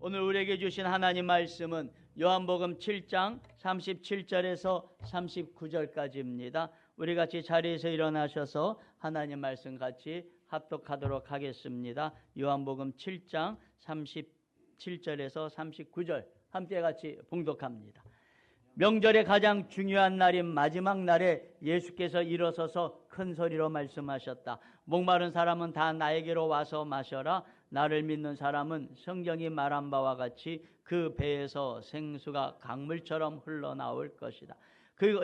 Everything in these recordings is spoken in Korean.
오늘 우리에게 주신 하나님 말씀은 요한복음 7장 37절에서 39절까지입니다. 우리 같이 자리에서 일어나셔서 하나님 말씀 같이 합독하도록 하겠습니다. 요한복음 7장 37절에서 39절 함께 같이 봉독합니다. 명절의 가장 중요한 날인 마지막 날에 예수께서 일어서서 큰 소리로 말씀하셨다. 목마른 사람은 다 나에게로 와서 마셔라. 나를 믿는 사람은 성경이 말한 바와 같이 그 배에서 생수가 강물처럼 흘러나올 것이다.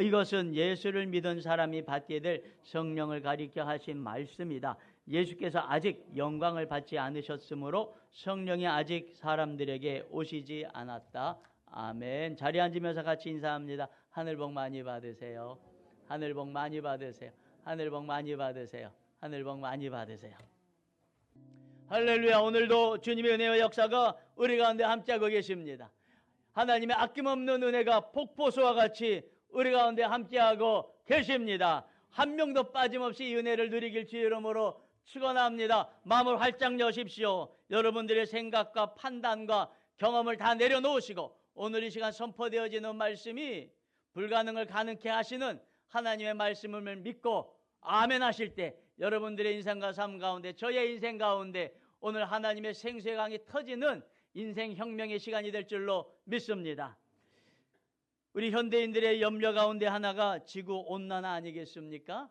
이것은 예수를 믿은 사람이 받게 될 성령을 가리켜 하신 말씀이다. 예수께서 아직 영광을 받지 않으셨으므로 성령이 아직 사람들에게 오시지 않았다. 아멘. 자리에 앉으면서 같이 인사합니다. 하늘 복 많이 받으세요. 하늘 복 많이 받으세요. 하늘 복 많이 받으세요. 하늘 복 많이 받으세요. 할렐루야. 오늘도 주님의 은혜와 역사가 우리 가운데 함께하고 계십니다. 하나님의 아낌없는 은혜가 폭포수와 같이 우리 가운데 함께하고 계십니다. 한 명도 빠짐없이 이 은혜를 누리길 주의 이름으로 축원합니다. 마음을 활짝 여십시오. 여러분들의 생각과 판단과 경험을 다 내려놓으시고 오늘 이 시간 선포되어지는 말씀이 불가능을 가능케 하시는 하나님의 말씀을 믿고 아멘 하실 때 여러분들의 인생과 삶 가운데, 저의 인생 가운데 오늘 하나님의 생수의 강이 터지는 인생 혁명의 시간이 될 줄로 믿습니다. 우리 현대인들의 염려 가운데 하나가 지구온난화 아니겠습니까?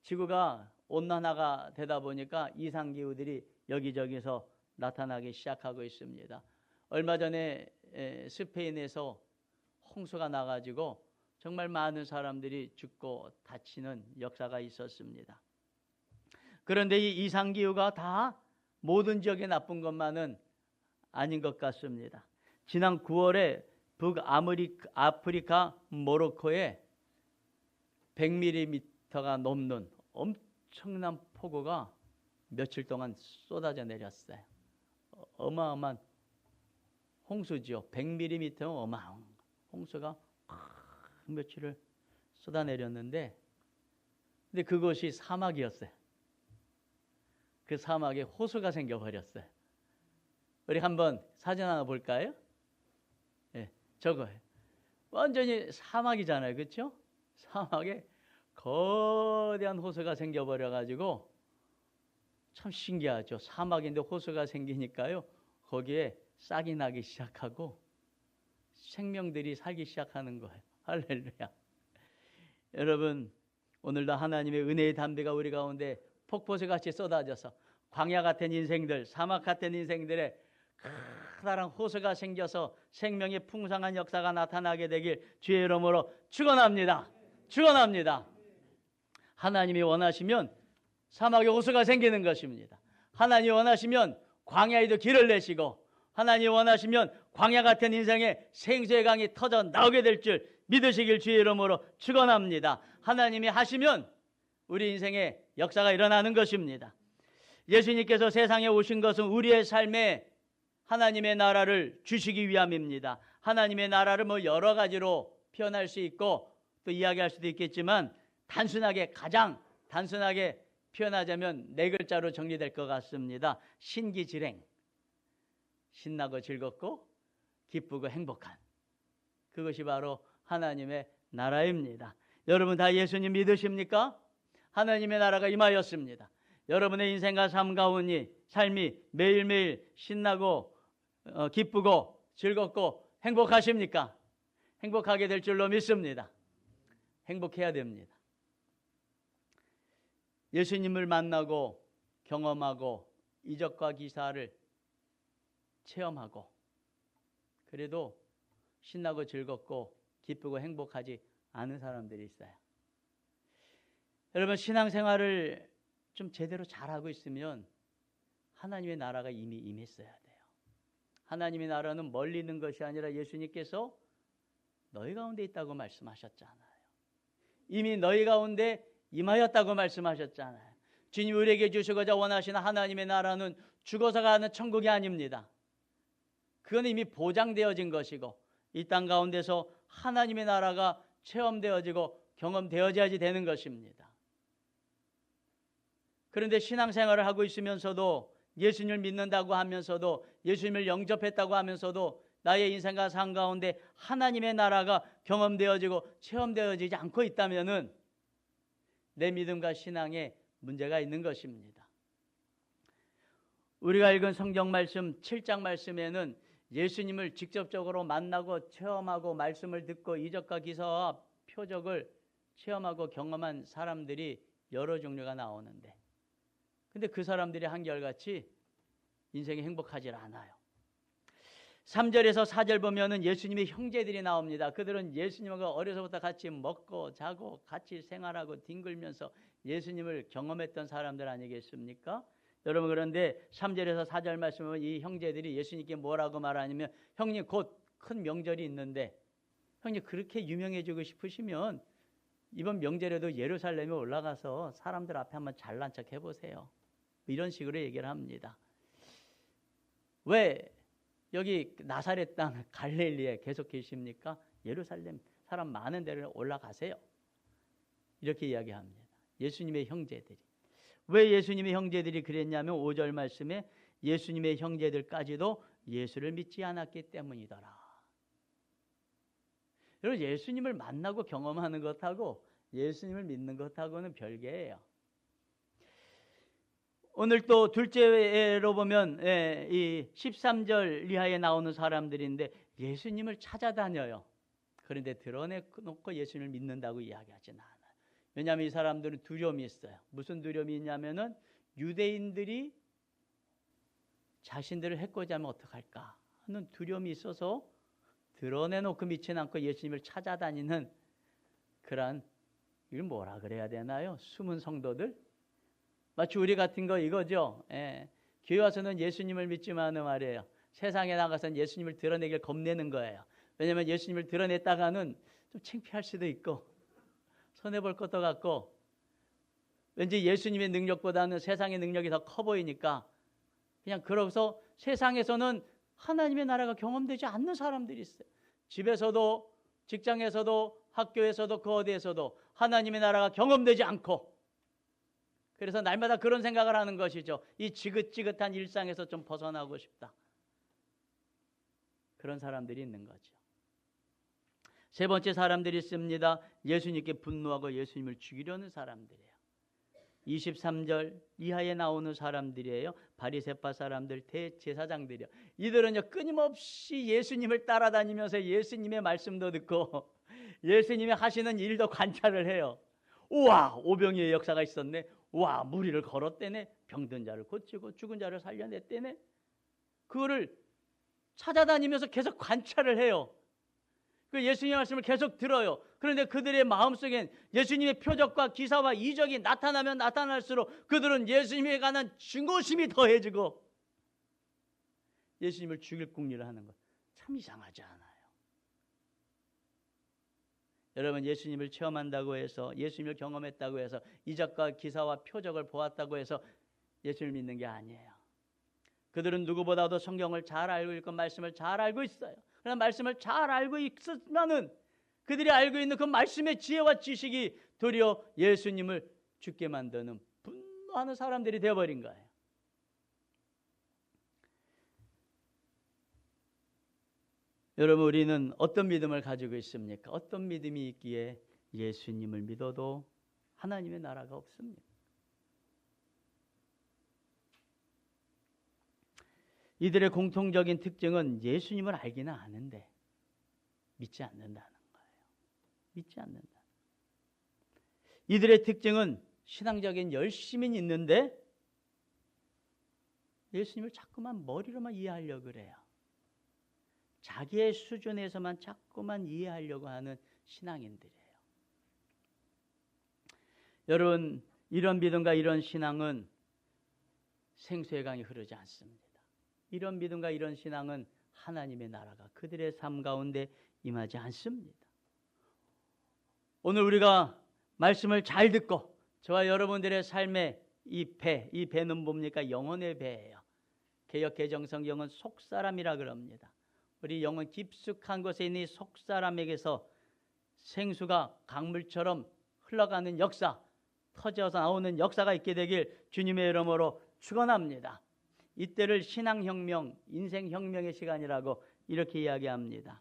지구가 온난화가 되다 보니까 이상기후들이 여기저기서 나타나기 시작하고 있습니다. 얼마 전에 스페인에서 홍수가 나가지고 정말 많은 사람들이 죽고 다치는 역사가 있었습니다. 그런데 이 이상기후가 다 모든 지역에 나쁜 것만은 아닌 것 같습니다. 지난 9월에 북아프리카 모로코에 100mm가 넘는 엄청난 폭우가 며칠 동안 쏟아져 내렸어요. 어마어마한 홍수지요. 100mm면 어마어마한 홍수가 며칠을 쏟아내렸는데, 근데 그것이 사막이었어요. 그 사막에 호수가 생겨버렸어요. 우리 한번 사진 하나 볼까요? 예, 저거예요. 완전히 사막이잖아요, 그렇죠? 사막에 거대한 호수가 생겨버려가지고 참 신기하죠. 사막인데 호수가 생기니까요, 거기에 싹이 나기 시작하고 생명들이 살기 시작하는 거예요. 할렐루야. 여러분, 오늘도 하나님의 은혜의 담대가 우리 가운데 폭포수같이 쏟아져서 광야 같은 인생들, 사막 같은 인생들의 커다란 호수가 생겨서 생명의 풍성한 역사가 나타나게 되길 주의 이름으로 축원합니다. 축원합니다. 하나님이 원하시면 사막에 호수가 생기는 것입니다. 하나님이 원하시면 광야에도 길을 내시고, 하나님이 원하시면 광야 같은 인생에 생수의 강이 터져 나오게 될 줄 믿으시길 주의 이름으로 축원합니다. 하나님이 하시면 우리 인생에 역사가 일어나는 것입니다. 예수님께서 세상에 오신 것은 우리의 삶에 하나님의 나라를 주시기 위함입니다. 하나님의 나라를 뭐 여러 가지로 표현할 수 있고 또 이야기할 수도 있겠지만, 단순하게, 가장 단순하게 표현하자면 네 글자로 정리될 것 같습니다. 신기질행. 신나고 즐겁고 기쁘고 행복한, 그것이 바로 하나님의 나라입니다. 여러분 다 예수님 믿으십니까? 하나님의 나라가 임하였습니다. 여러분의 인생과 삶이 매일매일 신나고 기쁘고 즐겁고 행복하십니까? 행복하게 될 줄로 믿습니다. 행복해야 됩니다. 예수님을 만나고 경험하고 이적과 기사를 체험하고 그래도 신나고 즐겁고 기쁘고 행복하지 않은 사람들이 있어요. 여러분, 신앙생활을 좀 제대로 잘하고 있으면 하나님의 나라가 이미 임했어야 돼요. 하나님의 나라는 멀리 있는 것이 아니라 예수님께서 너희 가운데 있다고 말씀하셨잖아요. 이미 너희 가운데 임하였다고 말씀하셨잖아요. 주님 우리에게 주시고자 원하시는 하나님의 나라는 죽어서 가는 천국이 아닙니다. 그건 이미 보장되어진 것이고 이 땅 가운데서 하나님의 나라가 체험되어지고 경험되어져야지 되는 것입니다. 그런데 신앙생활을 하고 있으면서도 예수님을 믿는다고 하면서도, 예수님을 영접했다고 하면서도 나의 인생과 삶 가운데 하나님의 나라가 경험되어지고 체험되어지지 않고 있다면은 내 믿음과 신앙에 문제가 있는 것입니다. 우리가 읽은 성경 말씀 7장 말씀에는 예수님을 직접적으로 만나고 체험하고 말씀을 듣고 이적과 기사와 표적을 체험하고 경험한 사람들이 여러 종류가 나오는데, 근데 그 사람들이 한결같이 인생이 행복하지 않아요. 3절에서 4절 보면은 예수님의 형제들이 나옵니다. 그들은 예수님과 어려서부터 같이 먹고 자고 같이 생활하고 뒹굴면서 예수님을 경험했던 사람들 아니겠습니까? 여러분, 그런데 3절에서 4절 말씀은 이 형제들이 예수님께 뭐라고 말하냐면, 형님 곧 큰 명절이 있는데 형님 그렇게 유명해지고 싶으시면 이번 명절에도 예루살렘에 올라가서 사람들 앞에 한번 잘난 척 해보세요. 이런 식으로 얘기를 합니다. 왜 여기 나사렛 땅 갈릴리에 계속 계십니까? 예루살렘 사람 많은 데로 올라가세요. 이렇게 이야기합니다. 예수님의 형제들이. 왜 예수님의 형제들이 그랬냐면 5절 말씀에 예수님의 형제들까지도 예수를 믿지 않았기 때문이더라. 여러분, 예수님을 만나고 경험하는 것하고 예수님을 믿는 것하고는 별개예요. 오늘 또 둘째로 보면 이 13절 이하에 나오는 사람들인데 예수님을 찾아다녀요. 그런데 드러내놓고 예수님을 믿는다고 이야기하지는 않아요. 왜냐하면 이 사람들은 두려움이 있어요. 무슨 두려움이 있냐면은 유대인들이 자신들을 해코지 하면 어떡할까 하는 두려움이 있어서 드러내놓고 믿지는 않고 예수님을 찾아다니는 그런, 이걸 뭐라 그래야 되나요? 숨은 성도들? 마치 우리 같은 거 이거죠. 교회 와서는 예수님을 믿지만은 말이에요, 세상에 나가서는 예수님을 드러내길 겁내는 거예요. 왜냐하면 예수님을 드러냈다가는 좀 창피할 수도 있고 손해볼 것도 같고, 왠지 예수님의 능력보다는 세상의 능력이 더 커 보이니까 그냥 그러고서 세상에서는 하나님의 나라가 경험되지 않는 사람들이 있어요. 집에서도 직장에서도 학교에서도 그 어디에서도 하나님의 나라가 경험되지 않고, 그래서 날마다 그런 생각을 하는 것이죠. 이 지긋지긋한 일상에서 좀 벗어나고 싶다. 그런 사람들이 있는 거죠. 세 번째 사람들이 있습니다. 예수님께 분노하고 예수님을 죽이려는 사람들이에요. 23절 이하에 나오는 사람들이에요. 바리새파 사람들, 대제사장들이요. 이들은요 끊임없이 예수님을 따라다니면서 예수님의 말씀도 듣고 예수님이 하시는 일도 관찰을 해요. 우와, 오병이의 역사가 있었네. 우와, 무리를 걸었대네. 병든 자를 고치고 죽은 자를 살려냈대네. 그거를 찾아다니면서 계속 관찰을 해요. 그 예수님의 말씀을 계속 들어요. 그런데 그들의 마음속엔 예수님의 표적과 기사와 이적이 나타나면 나타날수록 그들은 예수님에 관한 증오심이 더해지고 예수님을 죽일 궁리를 하는 것, 참 이상하지 않아요? 여러분, 예수님을 체험한다고 해서, 예수님을 경험했다고 해서, 이적과 기사와 표적을 보았다고 해서 예수님을 믿는 게 아니에요. 그들은 누구보다도 성경을 잘 알고 있고 말씀을 잘 알고 있어요. 그러나 말씀을 잘 알고 있으면은 그들이 알고 있는 그 말씀의 지혜와 지식이 도리어 예수님을 죽게 만드는 분노하는 사람들이 되어버린 거예요. 여러분, 우리는 어떤 믿음을 가지고 있습니까? 어떤 믿음이 있기에 예수님을 믿어도 하나님의 나라가 없습니다. 이들의 공통적인 특징은 예수님을 알기는 아는데 믿지 않는다는 거예요. 믿지 않는다. 이들의 특징은 신앙적인 열심은 있는데 예수님을 자꾸만 머리로만 이해하려고 그래요. 자기의 수준에서만 자꾸만 이해하려고 하는 신앙인들이에요. 여러분, 이런 믿음과 이런 신앙은 생수의 강이 흐르지 않습니다. 이런 믿음과 이런 신앙은 하나님의 나라가 그들의 삶 가운데 임하지 않습니다. 오늘 우리가 말씀을 잘 듣고 저와 여러분들의 삶의 이 배는 뭡니까? 영혼의 배예요. 개역 개정 성경은 속사람이라 그럽니다. 우리 영혼 깊숙한 곳에 있는 이 속사람에게서 생수가 강물처럼 흘러가는 역사, 터져서 나오는 역사가 있게 되길 주님의 이름으로 축원합니다. 이때를 신앙혁명, 인생혁명의 시간이라고 이렇게 이야기합니다.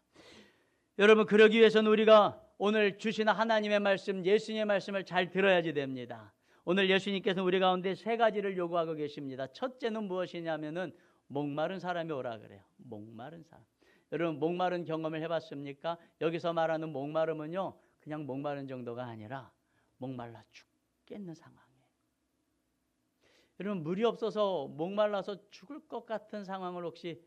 여러분, 그러기 위해서는 우리가 오늘 주신 하나님의 말씀, 예수님의 말씀을 잘 들어야지 됩니다. 오늘 예수님께서는 우리 가운데 세 가지를 요구하고 계십니다. 첫째는 무엇이냐면은 목마른 사람이 오라 그래요. 목마른 사람. 여러분, 목마른 경험을 해봤습니까? 여기서 말하는 목마름은요, 그냥 목마른 정도가 아니라 목말라 죽겠는 상황이에요. 여러분, 물이 없어서 목말라서 죽을 것 같은 상황을 혹시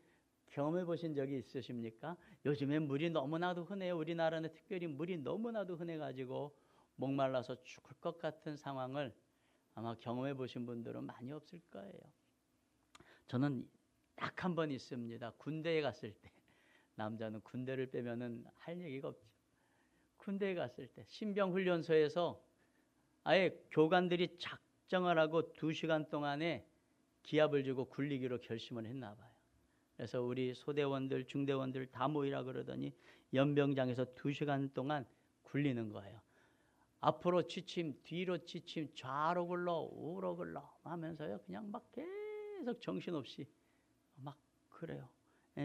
경험해 보신 적이 있으십니까? 요즘에 물이 너무나도 흔해요. 우리나라는 특별히 물이 너무나도 흔해가지고 목말라서 죽을 것 같은 상황을 아마 경험해 보신 분들은 많이 없을 거예요. 저는 딱 한 번 있습니다. 군대에 갔을 때. 남자는 군대를 빼면은 할 얘기가 없죠. 군대에 갔을 때 신병훈련소에서 아예 교관들이 작정을 하고 2시간 동안에 기합을 주고 굴리기로 결심을 했나 봐요. 그래서 우리 소대원들, 중대원들 다 모이라 그러더니 연병장에서 2시간 동안 굴리는 거예요. 앞으로 지침, 뒤로 지침, 좌로 굴러, 우로 굴러 하면서요. 그냥 막 계속 정신없이 막 그래요.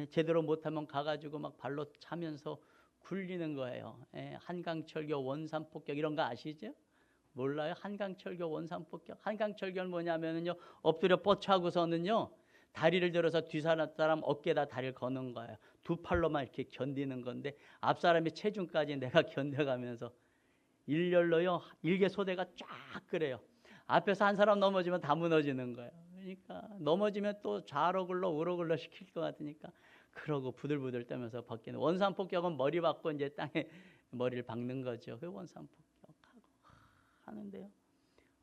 제대로 못하면 가가지고 막 발로 차면서 굴리는 거예요. 한강철교, 원산폭격 이런 거 아시죠? 몰라요? 한강철교, 원산폭격. 한강철교는 뭐냐면요, 엎드려 뻗쳐하고서는요, 다리를 들어서 뒷사람 어깨에다 다리를 거는 거예요. 2팔로만 이렇게 견디는 건데 앞 사람의 체중까지 내가 견뎌가면서 일렬로요, 일개 소대가 쫙 그래요. 앞에서 한 사람 넘어지면 다 무너지는 거예요. 그러니까 넘어지면 또 좌로 굴러 우로 굴러 시킬 것 같으니까 그러고 부들부들 떨면서 벗기는. 원산폭격은 머리 박고 이제 땅에 머리를 박는 거죠. 그 원산폭격하고 하는데요,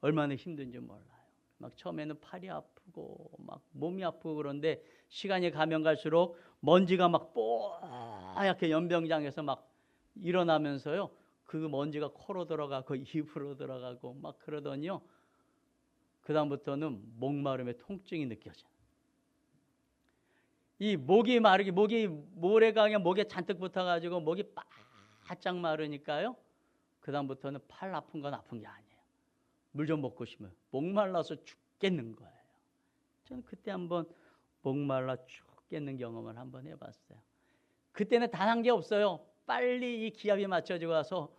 얼마나 힘든지 몰라요. 막 처음에는 팔이 아프고 막 몸이 아프고 그런데 시간이 가면 갈수록 먼지가 막 뽀얗게 연병장에서 막 일어나면서요, 그 먼지가 코로 들어가고 입으로 들어가고 막 그러더니요, 그 다음부터는 목마름의 통증이 느껴져요. 이 목이 마르기, 목이 모래강에 목에 잔뜩 붙어가지고 목이 바짝 마르니까요, 그 다음부터는 팔 아픈 건 아픈 게 아니에요. 물 좀 먹고 싶어요. 목말라서 죽겠는 거예요. 저는 그때 한번 목말라 죽겠는 경험을 한번 해봤어요. 그때는 단 한 게 없어요. 빨리 이 기압이 맞춰지고 와서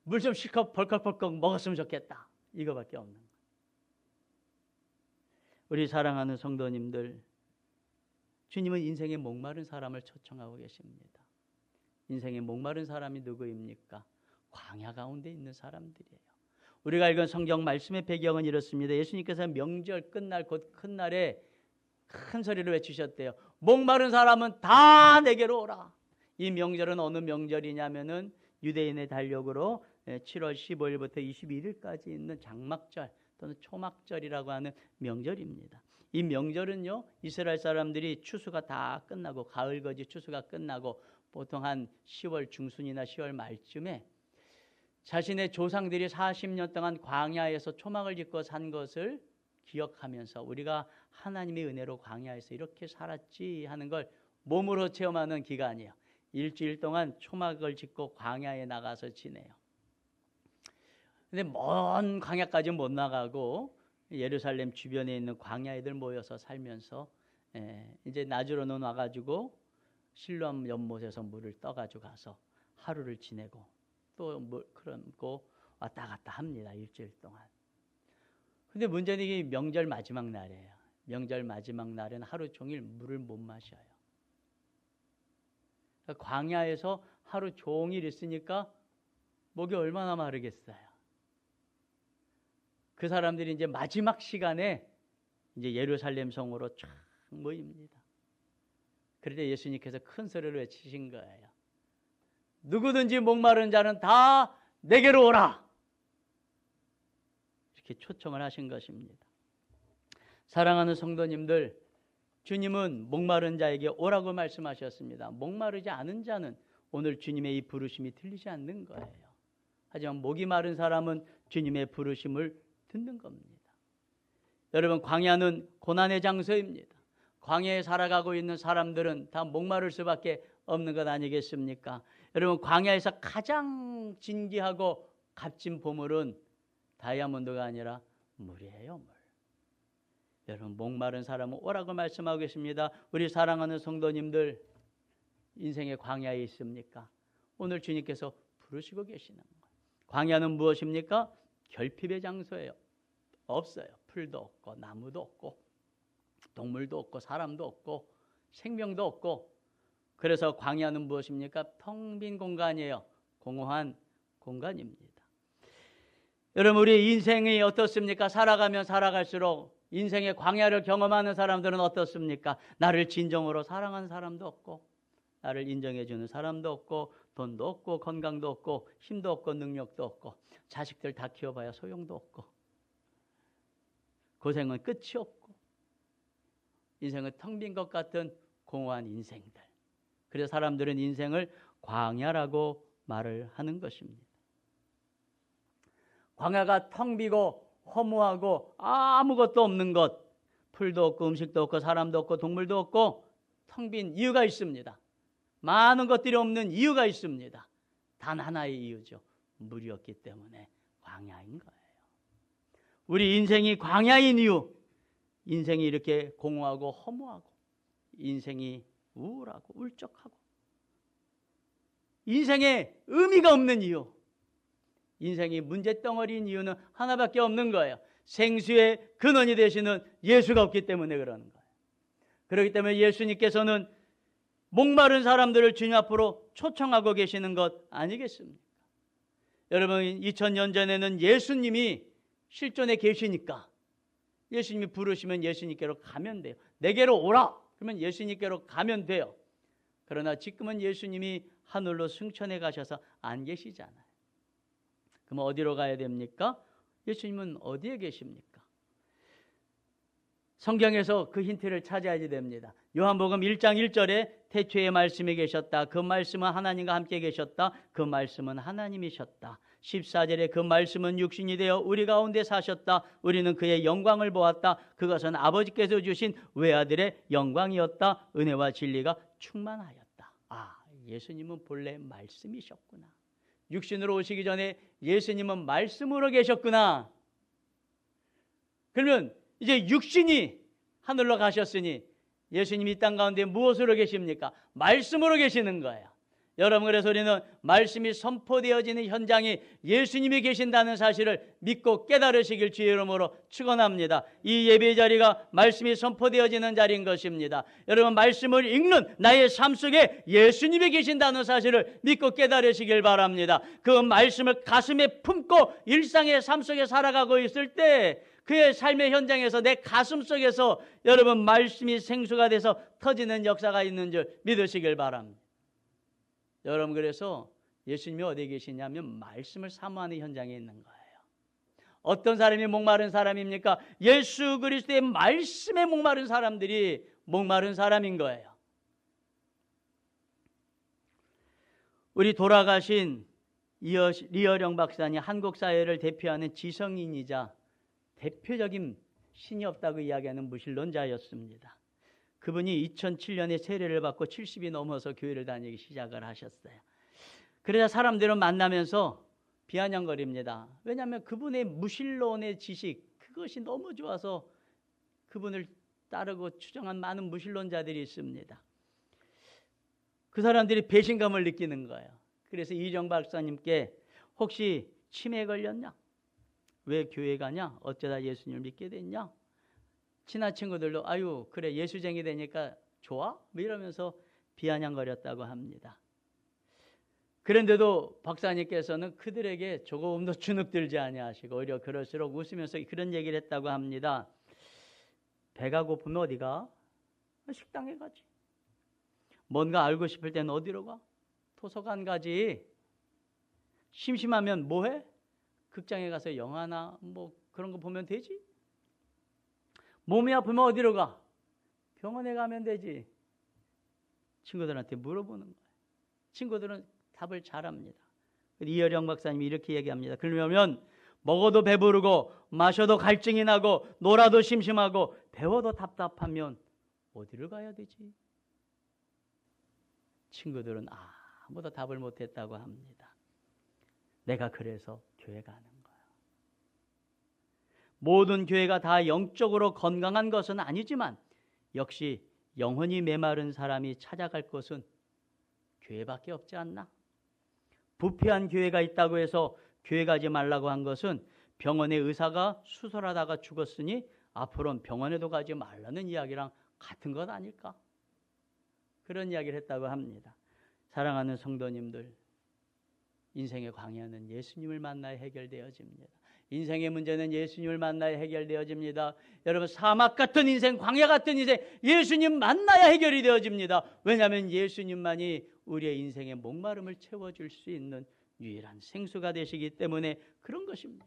물 좀 실컷 벌컥벌컥 먹었으면 좋겠다. 이거밖에 없는 거예요. 우리 사랑하는 성도님들, 주님은 인생의 목마른 사람을 초청하고 계십니다. 인생의 목마른 사람이 누구입니까? 광야 가운데 있는 사람들이에요. 우리가 읽은 성경 말씀의 배경은 이렇습니다. 예수님께서 명절 끝날 곧 큰 날에 큰 소리를 외치셨대요. 목마른 사람은 다 내게로 오라. 이 명절은 어느 명절이냐면은 유대인의 달력으로 7월 15일부터 21일까지 있는 장막절 또는 초막절이라고 하는 명절입니다. 이 명절은요, 이스라엘 사람들이 추수가 다 끝나고 가을거지 추수가 끝나고 보통 한 10월 중순이나 10월 말쯤에 자신의 조상들이 40년 동안 광야에서 초막을 짓고 산 것을 기억하면서 우리가 하나님의 은혜로 광야에서 이렇게 살았지 하는 걸 몸으로 체험하는 기간이에요. 일주일 동안 초막을 짓고 광야에 나가서 지내요. 근데 먼 광야까지 못 나가고 예루살렘 주변에 있는 광야애들 모여서 살면서 이제 낮으로는 와가지고 실로암 연못에서 물을 떠가지고 가서 하루를 지내고 또 그러고 왔다 갔다 합니다. 일주일 동안. 근데 문제는 이게 명절 마지막 날이에요. 명절 마지막 날은 하루 종일 물을 못 마셔요. 그러니까 광야에서 하루 종일 있으니까 목이 얼마나 마르겠어요. 그 사람들이 이제 마지막 시간에 이제 예루살렘 성으로 쫙 모입니다. 그럴 때 예수님께서 큰 소리를 외치신 거예요. 누구든지 목마른 자는 다 내게로 오라. 이렇게 초청을 하신 것입니다. 사랑하는 성도님들, 주님은 목마른 자에게 오라고 말씀하셨습니다. 목마르지 않은 자는 오늘 주님의 이 부르심이 들리지 않는 거예요. 하지만 목이 마른 사람은 주님의 부르심을 듣는 겁니다. 여러분, 광야는 고난의 장소입니다. 광야에 살아가고 있는 사람들은 다 목마를 수밖에 없는 것 아니겠습니까? 여러분, 광야에서 가장 진귀하고 값진 보물은 다이아몬드가 아니라 물이에요, 물. 여러분, 목마른 사람은 오라고 말씀하고 계십니다. 우리 사랑하는 성도님들, 인생의 광야에 있습니까? 오늘 주님께서 부르시고 계시는 거예요. 광야는 무엇입니까? 결핍의 장소예요. 없어요. 풀도 없고 나무도 없고 동물도 없고 사람도 없고 생명도 없고. 그래서 광야는 무엇입니까? 텅 빈 공간이에요. 공허한 공간입니다. 여러분, 우리 인생이 어떻습니까? 살아가면 살아갈수록 인생의 광야를 경험하는 사람들은 어떻습니까? 나를 진정으로 사랑하는 사람도 없고, 나를 인정해 주는 사람도 없고, 돈도 없고, 건강도 없고, 힘도 없고, 능력도 없고, 자식들 다 키워봐야 소용도 없고, 고생은 끝이 없고, 인생은 텅 빈 것 같은 공허한 인생들. 그래서 사람들은 인생을 광야라고 말을 하는 것입니다. 광야가 텅 비고 허무하고 아무것도 없는 것, 풀도 없고 음식도 없고 사람도 없고 동물도 없고 텅 빈 이유가 있습니다. 많은 것들이 없는 이유가 있습니다. 단 하나의 이유죠. 물이 없기 때문에 광야인 거예요. 우리 인생이 광야인 이유, 인생이 이렇게 공허하고 허무하고 인생이 우울하고 울적하고 인생에 의미가 없는 이유, 인생이 문제덩어리인 이유는 하나밖에 없는 거예요. 생수의 근원이 되시는 예수가 없기 때문에 그러는 거예요. 그렇기 때문에 예수님께서는 목마른 사람들을 주님 앞으로 초청하고 계시는 것 아니겠습니까? 여러분, 2000년 전에는 예수님이 실존에 계시니까 예수님이 부르시면 예수님께로 가면 돼요. 내게로 오라! 그러면 예수님께로 가면 돼요. 그러나 지금은 예수님이 하늘로 승천해 가셔서 안 계시잖아요. 그럼 어디로 가야 됩니까? 예수님은 어디에 계십니까? 성경에서 그 힌트를 찾아야 됩니다. 요한복음 1장 1절에 태초에 말씀이 계셨다. 그 말씀은 하나님과 함께 계셨다. 그 말씀은 하나님이셨다. 14절에 그 말씀은 육신이 되어 우리 가운데 사셨다. 우리는 그의 영광을 보았다. 그것은 아버지께서 주신 외아들의 영광이었다. 은혜와 진리가 충만하였다. 아, 예수님은 본래 말씀이셨구나. 육신으로 오시기 전에 예수님은 말씀으로 계셨구나. 그러면 이제 육신이 하늘로 가셨으니 예수님이 이 땅 가운데 무엇으로 계십니까? 말씀으로 계시는 거예요. 여러분, 그래서 우리는 말씀이 선포되어지는 현장에 예수님이 계신다는 사실을 믿고 깨달으시길 주의 이름으로 축원합니다. 이 예배 자리가 말씀이 선포되어지는 자리인 것입니다. 여러분, 말씀을 읽는 나의 삶 속에 예수님이 계신다는 사실을 믿고 깨달으시길 바랍니다. 그 말씀을 가슴에 품고 일상의 삶 속에 살아가고 있을 때 그의 삶의 현장에서 내 가슴 속에서 여러분 말씀이 생수가 돼서 터지는 역사가 있는 줄 믿으시길 바랍니다. 여러분, 그래서 예수님이 어디에 계시냐면 말씀을 사모하는 현장에 있는 거예요. 어떤 사람이 목마른 사람입니까? 예수 그리스도의 말씀에 목마른 사람들이 목마른 사람인 거예요. 우리 돌아가신 리어령 박사님, 한국 사회를 대표하는 지성인이자 대표적인 신이 없다고 이야기하는 무신론자였습니다. 그분이 2007년에 세례를 받고 70이 넘어서 교회를 다니기 시작을 하셨어요. 그러자 사람들은 만나면서 비아냥거립니다. 왜냐하면 그분의 무신론의 지식, 그것이 너무 좋아서 그분을 따르고 추종한 많은 무신론자들이 있습니다. 그 사람들이 배신감을 느끼는 거예요. 그래서 이정 박사님께 혹시 치매에 걸렸냐? 왜 교회 가냐? 어쩌다 예수님을 믿게 됐냐? 친한 친구들도 아유 그래 예수쟁이 되니까 좋아? 뭐 이러면서 비아냥거렸다고 합니다. 그런데도 박사님께서는 그들에게 조금도 주눅들지 아니하시고 오히려 그럴수록 웃으면서 그런 얘기를 했다고 합니다. 배가 고프면 어디 가? 식당에 가지. 뭔가 알고 싶을 때는 어디로 가? 도서관 가지. 심심하면 뭐해? 극장에 가서 영화나 뭐 그런 거 보면 되지. 몸이 아프면 어디로 가? 병원에 가면 되지. 친구들한테 물어보는 거예요. 친구들은 답을 잘합니다. 이어령 박사님이 이렇게 얘기합니다. 그러면 먹어도 배부르고 마셔도 갈증이 나고 놀아도 심심하고 배워도 답답하면 어디를 가야 되지? 친구들은 아무도 답을 못했다고 합니다. 내가 그래서 교회 가는 거야. 모든 교회가 다 영적으로 건강한 것은 아니지만 역시 영혼이 메마른 사람이 찾아갈 곳은 교회밖에 없지 않나? 부패한 교회가 있다고 해서 교회 가지 말라고 한 것은 병원의 의사가 수술하다가 죽었으니 앞으로는 병원에도 가지 말라는 이야기랑 같은 것 아닐까? 그런 이야기를 했다고 합니다. 사랑하는 성도님들, 인생의 광야는 예수님을 만나야 해결되어집니다. 인생의 문제는 예수님을 만나야 해결되어집니다. 여러분, 사막 같은 인생, 광야 같은 인생, 예수님 만나야 해결이 되어집니다. 왜냐하면 예수님만이 우리의 인생의 목마름을 채워줄 수 있는 유일한 생수가 되시기 때문에 그런 것입니다.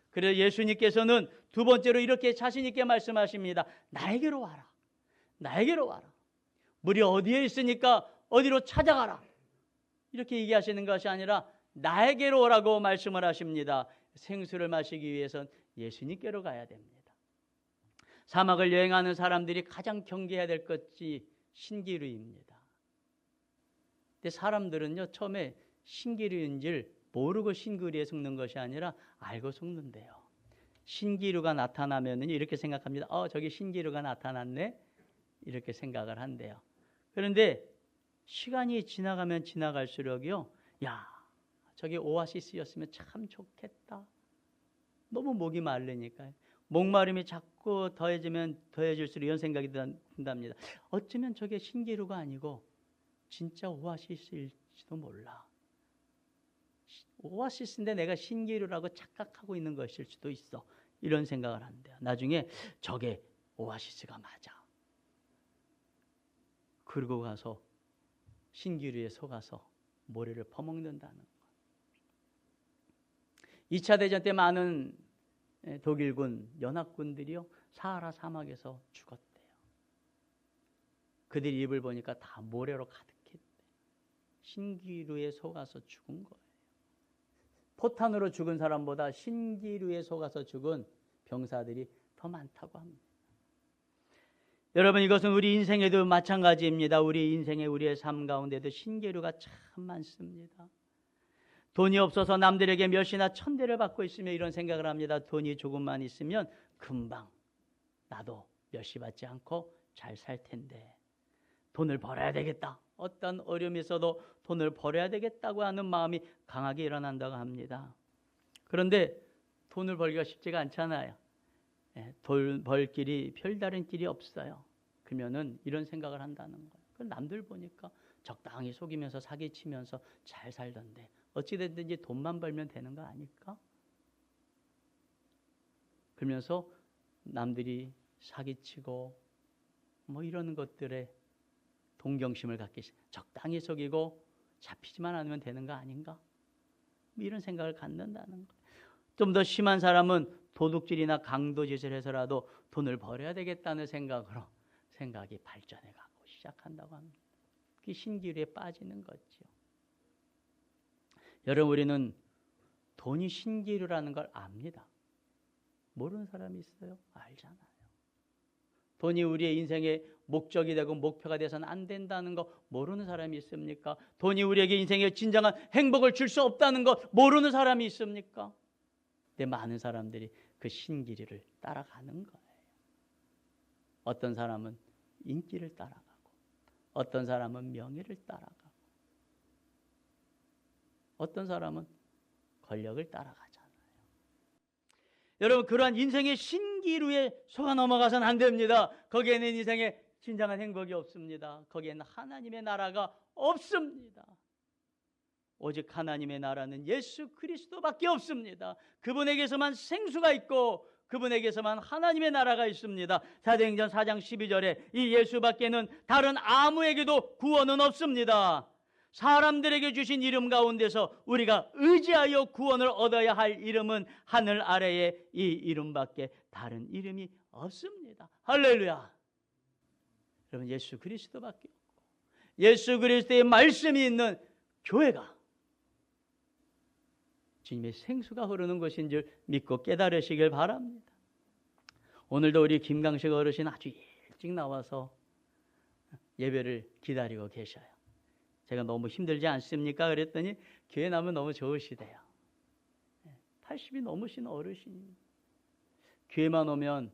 그래서 예수님께서는 두 번째로 이렇게 자신 있게 말씀하십니다. 나에게로 와라. 나에게로 와라. 물이 어디에 있으니까 어디로 찾아가라. 이렇게 얘기하시는 것이 아니라 나에게로 오라고 말씀을 하십니다. 생수를 마시기 위해선 예수님께로 가야 됩니다. 사막을 여행하는 사람들이 가장 경계해야 될 것이 신기루입니다. 근데 사람들은요, 처음에 신기루인 줄 모르고 신기루에 속는 것이 아니라 알고 속는데요. 신기루가 나타나면 이렇게 생각합니다. 저기 신기루가 나타났네. 이렇게 생각을 한대요. 그런데 시간이 지나가면 지나갈수록요, 야, 저게 오아시스였으면 참 좋겠다. 너무 목이 마르니까요. 목마름이 자꾸 더해지면 더해질수록 이런 생각이 든답니다. 어쩌면 저게 신기루가 아니고 진짜 오아시스일지도 몰라. 오아시스인데 내가 신기루라고 착각하고 있는 것일 수도 있어. 이런 생각을 한대요. 나중에 저게 오아시스가 맞아. 그러고 가서 신기루에 속아서 모래를 퍼먹는다는 것. 2차 대전 때 많은 독일군 연합군들이요, 사하라 사막에서 죽었대요. 그들이 입을 보니까 다 모래로 가득했대요. 신기루에 속아서 죽은 거예요. 포탄으로 죽은 사람보다 신기루에 속아서 죽은 병사들이 더 많다고 합니다. 여러분, 이것은 우리 인생에도 마찬가지입니다. 우리 인생의 우리의 삶 가운데도 신기루가 참 많습니다. 돈이 없어서 남들에게 몇이나 천대를 받고 있으며 이런 생각을 합니다. 돈이 조금만 있으면 금방 나도 몇이 받지 않고 잘 살 텐데 돈을 벌어야 되겠다. 어떤 어려움이 있어도 돈을 벌어야 되겠다고 하는 마음이 강하게 일어난다고 합니다. 그런데 돈을 벌기가 쉽지가 않잖아요. 돈 벌 길이 별다른 길이 없어요. 그러면은 이런 생각을 한다는 거예요. 남들 보니까 적당히 속이면서 사기치면서 잘 살던데 어찌됐든지 돈만 벌면 되는 거 아닐까? 그러면서 남들이 사기치고 뭐 이런 것들에 동경심을 갖기 시작. 적당히 속이고 잡히지만 않으면 되는 거 아닌가? 뭐 이런 생각을 갖는다는 거예요. 좀 더 심한 사람은 도둑질이나 강도짓을 해서라도 돈을 벌어야 되겠다는 생각으로 생각이 발전해 가고 시작한다고 합니다. 그게 신기루에 빠지는 거죠. 여러분, 우리는 돈이 신기루라는 걸 압니다. 모르는 사람이 있어요? 알잖아요. 돈이 우리의 인생의 목적이 되고 목표가 돼서는 안 된다는 거 모르는 사람이 있습니까? 돈이 우리에게 인생의 진정한 행복을 줄 수 없다는 거 모르는 사람이 있습니까? 근데 많은 사람들이 그 신기루를 따라가는 거예요. 어떤 사람은 인기를 따라가고, 어떤 사람은 명예를 따라가고, 어떤 사람은 권력을 따라가잖아요. 여러분, 그러한 인생의 신기루에 속아 넘어가서는 안 됩니다. 거기에는 인생의 진정한 행복이 없습니다. 거기에는 하나님의 나라가 없습니다. 오직 하나님의 나라는 예수 그리스도밖에 없습니다. 그분에게서만 생수가 있고 그분에게서만 하나님의 나라가 있습니다. 사도행전 4장 12절에 이 예수밖에는 다른 아무에게도 구원은 없습니다. 사람들에게 주신 이름 가운데서 우리가 의지하여 구원을 얻어야 할 이름은 하늘 아래에 이 이름밖에 다른 이름이 없습니다. 할렐루야. 여러분, 예수 그리스도밖에 없고 예수 그리스도의 말씀이 있는 교회가 주님의 생수가 흐르는 것인 줄 믿고 깨달으시길 바랍니다. 오늘도 우리 김강식 어르신 아주 일찍 나와서 예배를 기다리고 계셔요. 제가 너무 힘들지 않습니까? 그랬더니 교회 나면 너무 좋으시대요. 80이 넘으신 어르신이 교회만 오면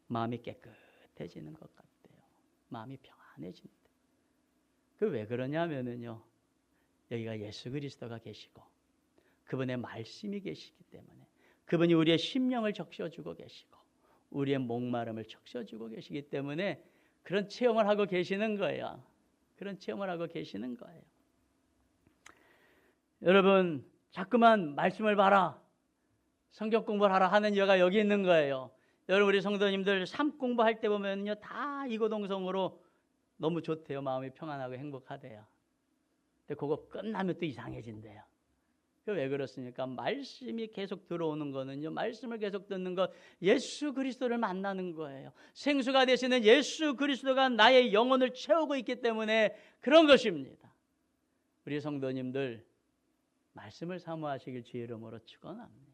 마음이 깨끗해지는 것 같아요. 마음이 평안해진다. 그 왜 그러냐면은요, 여기가 예수 그리스도가 계시고 그분의 말씀이 계시기 때문에, 그분이 우리의 심령을 적셔주고 계시고 우리의 목마름을 적셔주고 계시기 때문에 그런 체험을 하고 계시는 거예요. 그런 체험을 하고 계시는 거예요. 여러분, 자꾸만 말씀을 봐라, 성경 공부를 하라 하는 여가 여기 있는 거예요. 여러분, 우리 성도님들 삶 공부할 때 보면요, 다 이고동성으로 너무 좋대요. 마음이 평안하고 행복하대요. 근데 그거 끝나면 또 이상해진대요. 왜 그렇습니까? 말씀이 계속 들어오는 거는요, 말씀을 계속 듣는 것, 예수 그리스도를 만나는 거예요. 생수가 되시는 예수 그리스도가 나의 영혼을 채우고 있기 때문에 그런 것입니다. 우리 성도님들 말씀을 사모하시길 주의 이름으로 축원합니다.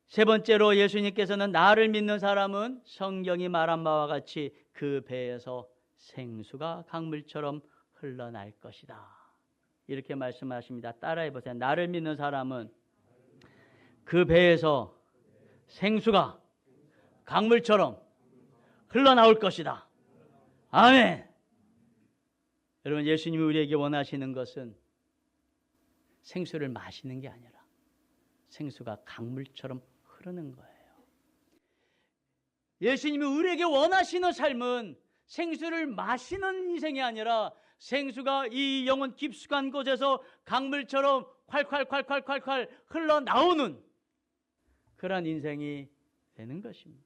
세 번째로, 예수님께서는 나를 믿는 사람은 성경이 말한 바와 같이 그 배에서 생수가 강물처럼 흘러날 것이다, 이렇게 말씀하십니다. 따라해 보세요. 나를 믿는 사람은 그 배에서 생수가 강물처럼 흘러나올 것이다. 아멘. 여러분, 예수님이 우리에게 원하시는 것은 생수를 마시는 게 아니라 생수가 강물처럼 흐르는 거예요. 예수님이 우리에게 원하시는 삶은 생수를 마시는 인생이 아니라 생수가 이 영혼 깊숙한 곳에서 강물처럼 콸콸콸콸콸콸 흘러나오는 그러한 인생이 되는 것입니다.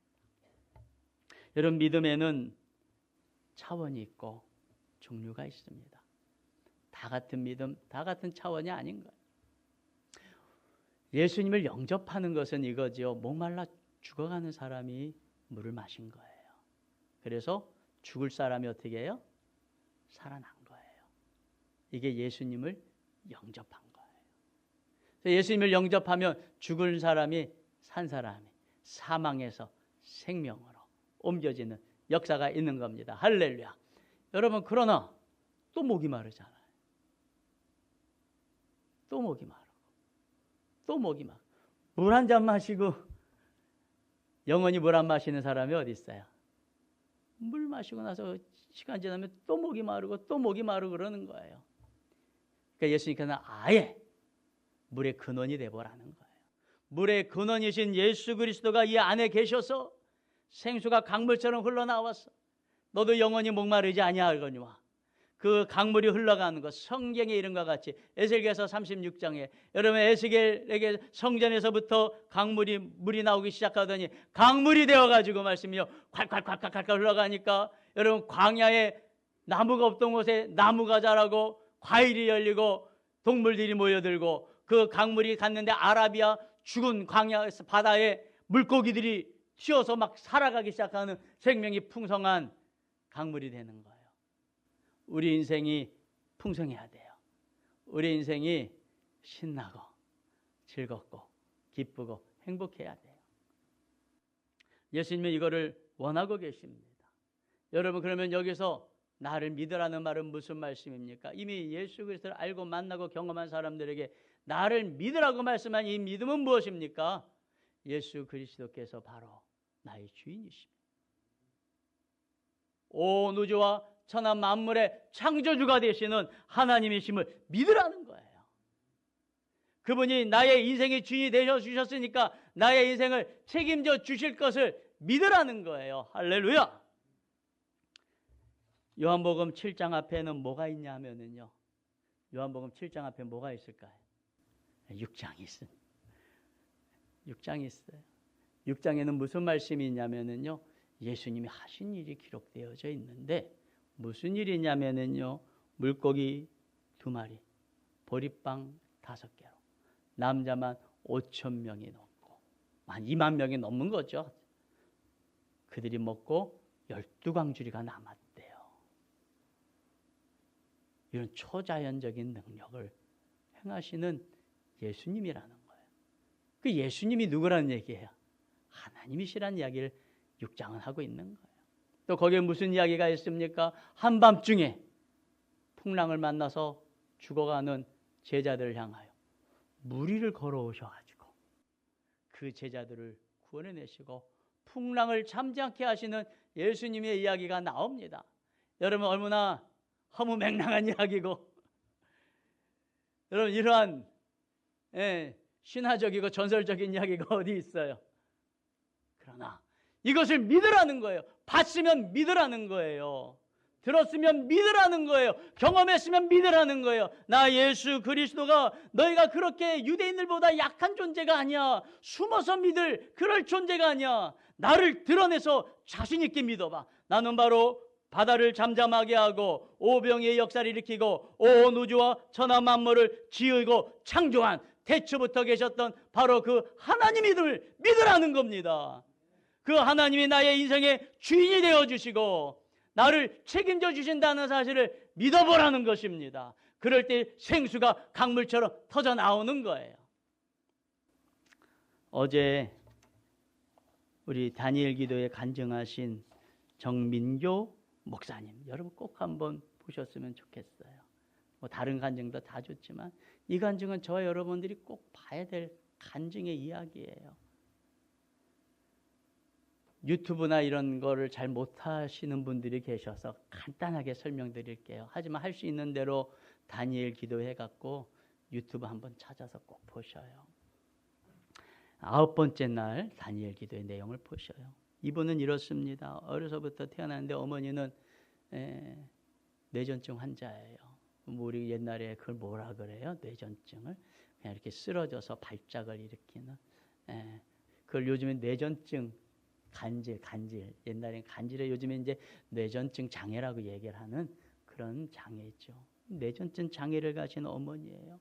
여러분, 믿음에는 차원이 있고 종류가 있습니다. 다 같은 믿음, 다 같은 차원이 아닌 거예요. 예수님을 영접하는 것은 이거죠. 목말라 죽어가는 사람이 물을 마신 거예요. 그래서 죽을 사람이 어떻게 해요? 살아난 거예요. 이게 예수님을 영접한 거예요. 예수님을 영접하면 죽은 사람이 산 사람이 사망에서 생명으로 옮겨지는 역사가 있는 겁니다. 할렐루야. 여러분, 그러나 또 목이 마르잖아요. 또 목이 마르고 또 목이 마르고, 물 한 잔 마시고 영원히 물 안 마시는 사람이 어디 있어요? 물 마시고 나서 시간 지나면 또 목이 마르고 또 목이 마르고 그러는 거예요. 그러니까 예수님께서는 아예 물의 근원이 되보라는 거예요. 물의 근원이신 예수 그리스도가 이 안에 계셔서 생수가 강물처럼 흘러나와서 너도 영원히 목마르지 아니하거니와 그 강물이 흘러가는 것, 성경의 이름과 같이 에스겔서 36장에 여러분, 에스겔에게 성전에서부터 물이 나오기 시작하더니 강물이 되어가지고 말씀이요 콸콸콸콸콸 흘러가니까 여러분, 광야에 나무가 없던 곳에 나무가 자라고 과일이 열리고 동물들이 모여들고 그 강물이 갔는데 아라비아 죽은 광야에서 바다에 물고기들이 튀어서 막 살아가기 시작하는 생명이 풍성한 강물이 되는 거예요. 우리 인생이 풍성해야 돼요. 우리 인생이 신나고 즐겁고 기쁘고 행복해야 돼요. 예수님은 이거를 원하고 계십니다. 여러분, 그러면 여기서 나를 믿으라는 말은 무슨 말씀입니까? 이미 예수 그리스도를 알고 만나고 경험한 사람들에게 나를 믿으라고 말씀한 이 믿음은 무엇입니까? 예수 그리스도께서 바로 나의 주인이십니다. 온 우주와 천하 만물의 창조주가 되시는 하나님이심을 믿으라는 거예요. 그분이 나의 인생의 주인이 되어 주셨으니까 나의 인생을 책임져 주실 것을 믿으라는 거예요. 할렐루야. 요한복음 7장 앞에는 뭐가 있냐 하면은요, 요한복음 7장 앞에 뭐가 있을까요? 6장이 있습니다. 6장이 있어요. 6장에는 무슨 말씀이 있냐면은요, 예수님이 하신 일이 기록되어져 있는데 무슨 일이냐면은요, 물고기 2마리, 보리빵 5개로 남자만 5,000명이 넘고 한 2만 명이 넘는 거죠. 그들이 먹고 12광주리가 남았대요. 이런 초자연적인 능력을 행하시는 예수님이라는 거예요. 그 예수님이 누구라는 얘기예요? 하나님이시라는 이야기를 6장은 하고 있는 거예요. 또 거기에 무슨 이야기가 있습니까? 한밤중에 풍랑을 만나서 죽어가는 제자들을 향하여 무리를 걸어오셔가지고 그 제자들을 구원해내시고 풍랑을 잠잠케 하시는 예수님의 이야기가 나옵니다. 여러분 얼마나 허무맹랑한 이야기고 여러분 이러한 신화적이고 전설적인 이야기가 어디 있어요? 그러나 이것을 믿으라는 거예요. 봤으면 믿으라는 거예요. 들었으면 믿으라는 거예요. 경험했으면 믿으라는 거예요. 나 예수 그리스도가 너희가 그렇게 유대인들보다 약한 존재가 아니야. 숨어서 믿을 그럴 존재가 아니야. 나를 드러내서 자신 있게 믿어봐. 나는 바로 바다를 잠잠하게 하고 오병이의 역사를 일으키고 온 우주와 천하 만물을 지으고 창조한 태초부터 계셨던 바로 그 하나님임을 믿으라는 겁니다. 그 하나님이 나의 인생의 주인이 되어주시고 나를 책임져 주신다는 사실을 믿어보라는 것입니다. 그럴 때 생수가 강물처럼 터져 나오는 거예요. 어제 우리 다니엘 기도에 간증하신 정민교 목사님, 여러분 꼭 한번 보셨으면 좋겠어요. 뭐 다른 간증도 다 좋지만 이 간증은 저와 여러분들이 꼭 봐야 될 간증의 이야기예요. 유튜브나 이런 거를 잘 못하시는 분들이 계셔서 간단하게 설명드릴게요. 하지만 할 수 있는 대로 다니엘 기도해갖고 유튜브 한번 찾아서 꼭 보셔요. 9번째 날 다니엘 기도의 내용을 보셔요. 이분은 이렇습니다. 어려서부터 태어났는데 어머니는 뇌전증 환자예요. 우리 옛날에 그걸 뭐라 그래요? 뇌전증을 그냥 이렇게 쓰러져서 발작을 일으키는 그걸 요즘에 뇌전증 간질 옛날엔 간질에 요즘에 이제 뇌전증 장애라고 얘기를 하는 그런 장애죠. 뇌전증 장애를 가진 어머니예요.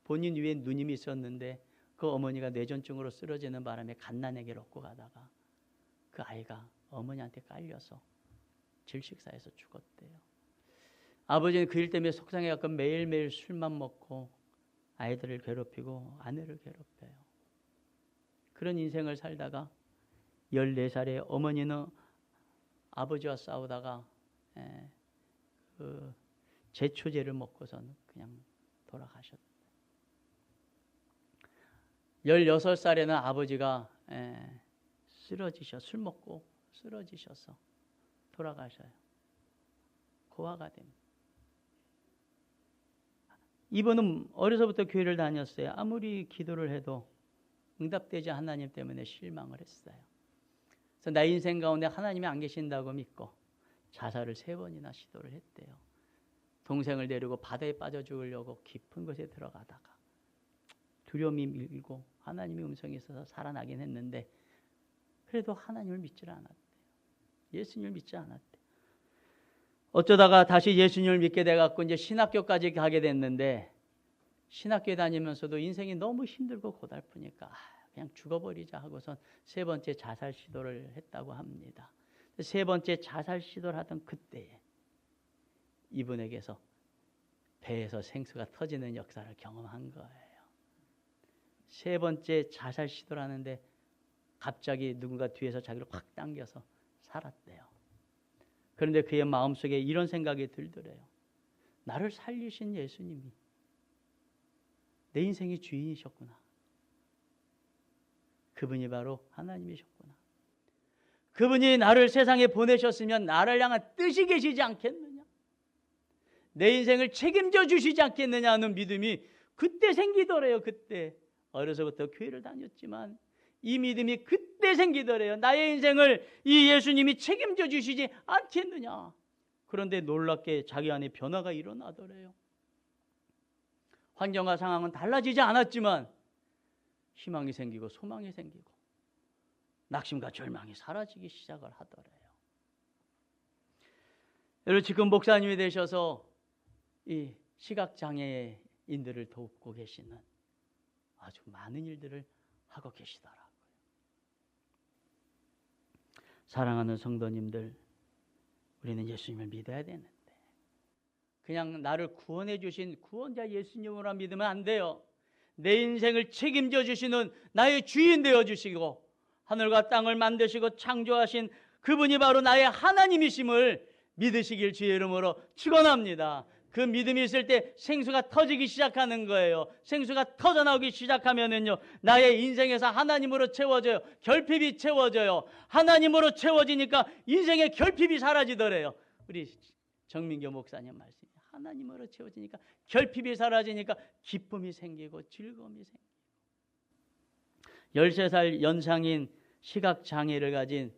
본인 위에 누님이 있었는데 그 어머니가 뇌전증으로 쓰러지는 바람에 갓난아기를 얻고 가다가 그 아이가 어머니한테 깔려서 질식사해서 죽었대요. 아버지는 그 일 때문에 속상해갖고 매일매일 술만 먹고 아이들을 괴롭히고 아내를 괴롭혀요. 그런 인생을 살다가 14살에 어머니는 아버지와 싸우다가 그 제초제를 먹고서는 그냥 돌아가셨대요. 16살에는 아버지가 술 먹고 쓰러지셔서 돌아가셔요. 고아가 됩니다. 이분은 어려서부터 교회를 다녔어요. 아무리 기도를 해도 응답되지 하나님 때문에 실망을 했어요. 그래서 나 인생 가운데 하나님이 안 계신다고 믿고 자살을 3번이나 시도를 했대요. 동생을 데리고 바다에 빠져 죽으려고 깊은 곳에 들어가다가 두려움이 밀고 하나님의 음성이 있어서 살아나긴 했는데 그래도 하나님을 믿질 않았대요. 예수님을 믿지 않았대요. 어쩌다가 다시 예수님을 믿게 돼갖고 이제 신학교까지 가게 됐는데 신학교에 다니면서도 인생이 너무 힘들고 고달프니까 그냥 죽어버리자 하고선 3번째 자살 시도를 했다고 합니다. 3번째 자살 시도를 하던 그때에 이분에게서 배에서 생수가 터지는 역사를 경험한 거예요. 3번째 자살 시도를 하는데 갑자기 누군가 뒤에서 자기를 확 당겨서 살았대요. 그런데 그의 마음속에 이런 생각이 들더래요. 나를 살리신 예수님이 내 인생의 주인이셨구나. 그분이 바로 하나님이셨구나. 그분이 나를 세상에 보내셨으면 나를 향한 뜻이 계시지 않겠느냐. 내 인생을 책임져 주시지 않겠느냐 하는 믿음이 그때 생기더래요. 그때 어려서부터 교회를 다녔지만 이 믿음이 그때 생기더래요. 나의 인생을 이 예수님이 책임져 주시지 않겠느냐. 그런데 놀랍게 자기 안에 변화가 일어나더래요. 환경과 상황은 달라지지 않았지만 희망이 생기고 소망이 생기고 낙심과 절망이 사라지기 시작을 하더래요. 여러분 지금 목사님이 되셔서 이 시각장애인들을 돕고 계시는 아주 많은 일들을 하고 계시더라고요. 사랑하는 성도님들, 우리는 예수님을 믿어야 되는데 그냥 나를 구원해 주신 구원자 예수님으로 믿으면 안 돼요. 내 인생을 책임져 주시는 나의 주인 되어 주시고 하늘과 땅을 만드시고 창조하신 그분이 바로 나의 하나님이심을 믿으시길 주의 이름으로 축원합니다. 그 믿음이 있을 때 생수가 터지기 시작하는 거예요. 생수가 터져나오기 시작하면은요, 나의 인생에서 하나님으로 채워져요. 결핍이 채워져요. 하나님으로 채워지니까 인생의 결핍이 사라지더래요. 우리 정민교 목사님 말씀이 하나님으로 채워지니까 결핍이 사라지니까 기쁨이 생기고 즐거움이 생기고. 13살 연상인 시각장애를 가진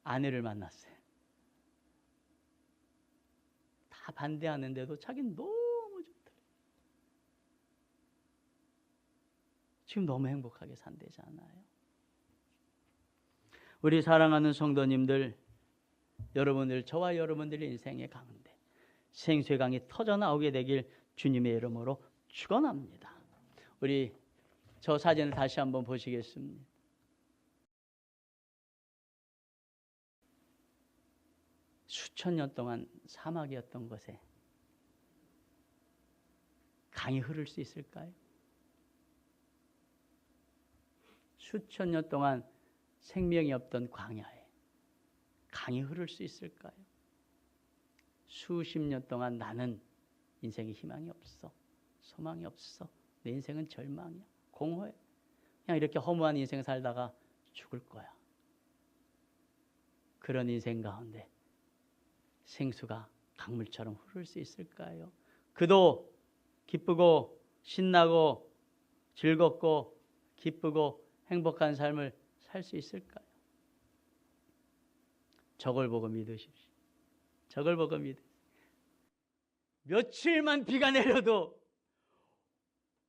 아내를 만났어요. 다 반대하는데도 자기는 너무 좋더래요. 지금 너무 행복하게 산대잖아요. 우리 사랑하는 성도님들, 여러분들, 저와 여러분들의 인생의 가운데 생수의 강이 터져나오게 되길 주님의 이름으로 축원합니다. 우리 저 사진을 다시 한번 보시겠습니다. 수천 년 동안 사막이었던 곳에 강이 흐를 수 있을까요? 수천 년 동안 생명이 없던 광야에 강이 흐를 수 있을까요? 수십 년 동안 나는 인생에 희망이 없어, 소망이 없어, 내 인생은 절망이야, 공허해, 그냥 이렇게 허무한 인생 살다가 죽을 거야. 그런 인생 가운데 생수가 강물처럼 흐를 수 있을까요? 그도 기쁘고 신나고 즐겁고 기쁘고 행복한 삶을 살 수 있을까요? 저걸 보고 믿으십시오. 저걸 보고 믿으십시오. 며칠만 비가 내려도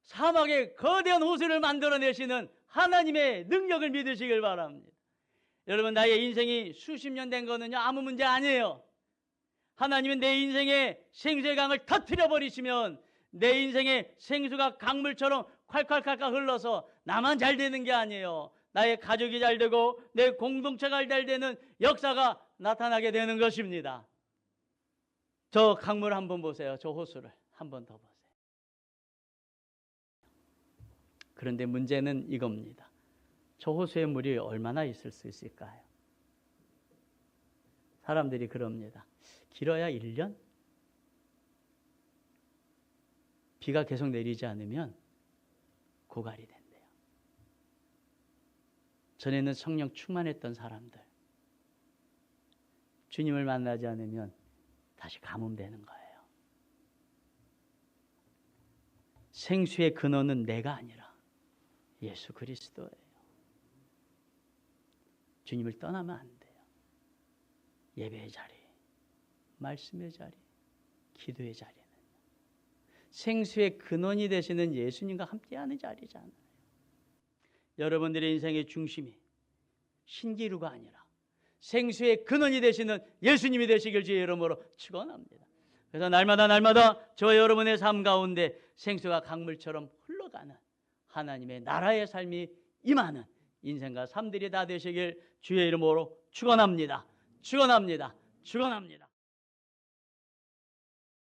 사막에 거대한 호수를 만들어내시는 하나님의 능력을 믿으시길 바랍니다. 여러분, 나의 인생이 수십 년 된 거는요, 아무 문제 아니에요. 하나님은 내 인생에 생수의 강을 터뜨려 버리시면 내 인생에 생수가 강물처럼 콸콸콸콸 흘러서 나만 잘 되는 게 아니에요. 나의 가족이 잘 되고 내 공동체가 잘 되는 역사가 나타나게 되는 것입니다. 저 강물 한번 보세요. 저 호수를 한번 더 보세요. 그런데 문제는 이겁니다. 저 호수에 물이 얼마나 있을 수 있을까요? 사람들이 그럽니다. 길어야 1년? 비가 계속 내리지 않으면 고갈이 된대요. 전에는 성령 충만했던 사람들, 주님을 만나지 않으면 다시 가뭄되는 거예요. 생수의 근원은 내가 아니라 예수 그리스도예요. 주님을 떠나면 안 돼요. 예배의 자리, 말씀의 자리, 기도의 자리는 생수의 근원이 되시는 예수님과 함께하는 자리잖아요. 여러분들의 인생의 중심이 신기루가 아니라 생수의 근원이 되시는 예수님이 되시길 주의 이름으로 축원합니다. 그래서 날마다 저와 여러분의 삶 가운데 생수가 강물처럼 흘러가는 하나님의 나라의 삶이 임하는 인생과 삶들이 다 되시길 주의 이름으로 축원합니다. 축원합니다. 축원합니다.